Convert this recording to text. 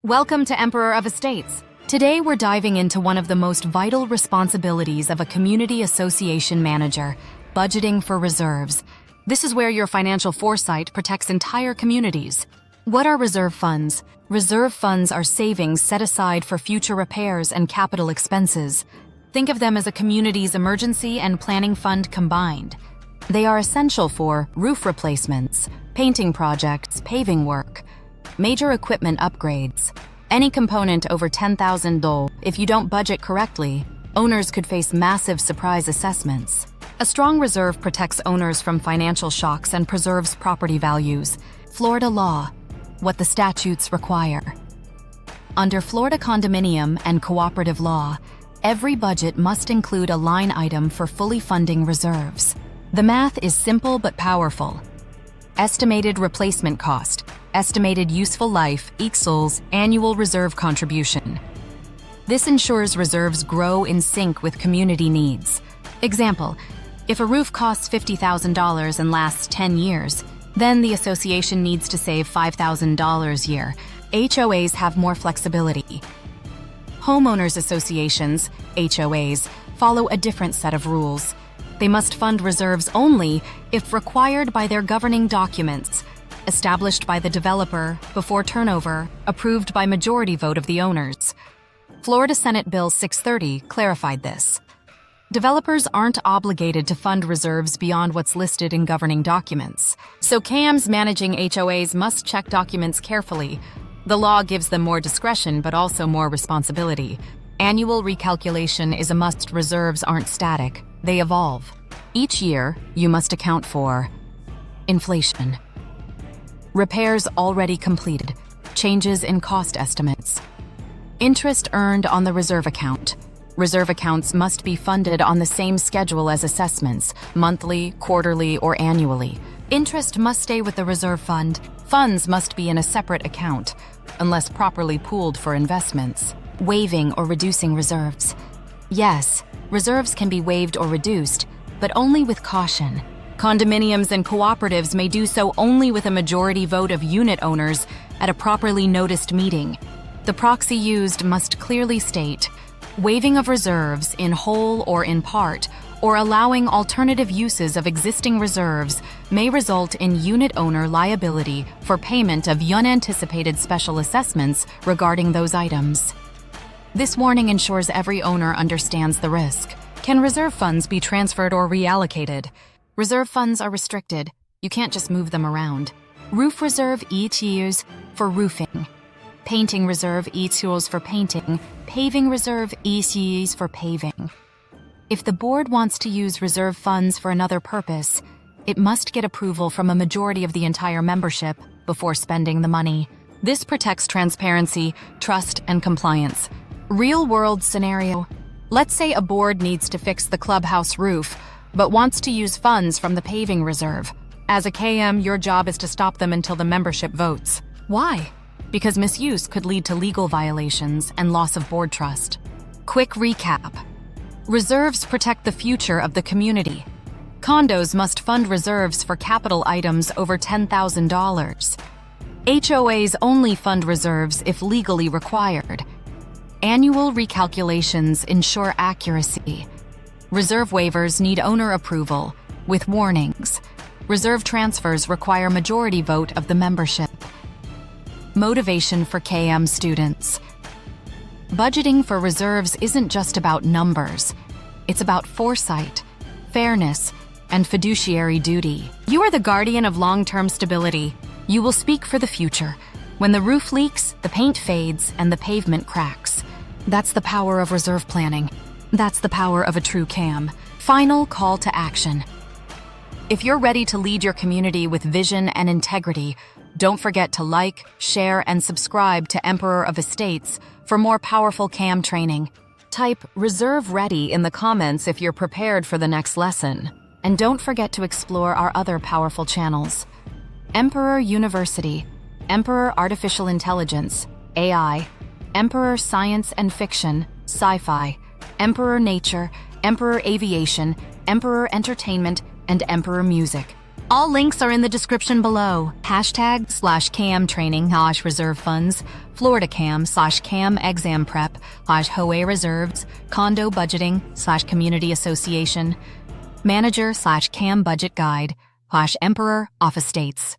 Welcome to Emperor of Estates. Today we're diving into one of the most vital responsibilities of a community association manager, budgeting for reserves. This is where your financial foresight protects entire communities. What are reserve funds? Reserve funds are savings set aside for future repairs and capital expenses. Think of them as a community's emergency and planning fund combined. They are essential for roof replacements, painting projects, paving work, major equipment upgrades. Any component over $10,000, if you don't budget correctly, owners could face massive surprise assessments. A strong reserve protects owners from financial shocks and preserves property values. Florida law, what the statutes require. Under Florida condominium and cooperative law, every budget must include a line item for fully funding reserves. The math is simple but powerful. Estimated replacement cost, estimated useful life equals annual reserve contribution. This ensures reserves grow in sync with community needs. Example, if a roof costs $50,000 and lasts 10 years, then the association needs to save $5,000 a year. HOAs have more flexibility. Homeowners associations, HOAs, follow a different set of rules. They must fund reserves only if required by their governing documents, established by the developer before turnover, approved by majority vote of the owners. Florida Senate Bill 630 clarified this. Developers aren't obligated to fund reserves beyond what's listed in governing documents. So CAMs managing HOAs must check documents carefully. The law gives them more discretion but also more responsibility. Annual recalculation is a must. Reserves aren't static, they evolve. Each year, you must account for inflation, repairs already completed, changes in cost estimates, interest earned on the reserve account. Reserve accounts must be funded on the same schedule as assessments, monthly, quarterly, or annually. Interest must stay with the reserve fund. Funds must be in a separate account, unless properly pooled for investments. Waiving or reducing reserves. Yes, reserves can be waived or reduced, but only with caution. Condominiums and cooperatives may do so only with a majority vote of unit owners at a properly noticed meeting. The proxy used must clearly state waiving of reserves in whole or in part, or allowing alternative uses of existing reserves may result in unit owner liability for payment of unanticipated special assessments regarding those items. This warning ensures every owner understands the risk. Can reserve funds be transferred or reallocated? Reserve funds are restricted. You can't just move them around. Roof reserve each years for roofing. Painting reserve each years for painting. Paving reserve each years for paving. If the board wants to use reserve funds for another purpose, it must get approval from a majority of the entire membership before spending the money. This protects transparency, trust, and compliance. Real-world scenario. Let's say a board needs to fix the clubhouse roof, but wants to use funds from the paving reserve. As a KM, your job is to stop them until the membership votes. Why? Because misuse could lead to legal violations and loss of board trust. Quick recap. Reserves protect the future of the community. Condos must fund reserves for capital items over $10,000. HOAs only fund reserves if legally required. Annual recalculations ensure accuracy. Reserve waivers need owner approval, with warnings. Reserve transfers require majority vote of the membership. Motivation for KM students. Budgeting for reserves isn't just about numbers. It's about foresight, fairness, and fiduciary duty. You are the guardian of long-term stability. You will speak for the future. When the roof leaks, the paint fades, and the pavement cracks. That's the power of reserve planning. That's the power of a true CAM. Final call to action. If you're ready to lead your community with vision and integrity, don't forget to like, share, and subscribe to Emperor of Estates for more powerful CAM training. Type "Reserve Ready" in the comments if you're prepared for the next lesson. And don't forget to explore our other powerful channels. Emperor University, Emperor Artificial Intelligence, AI, Emperor Science and Fiction, Sci-Fi, Emperor Nature, Emperor Aviation, Emperor Entertainment, and Emperor Music. All links are in the description below. #KM training / reserve funds Florida Cam/Cam Exam Prep /Hoe Reserves, Condo Budgeting/Community Association, Manager/Cam Budget Guide /Emperor Office States.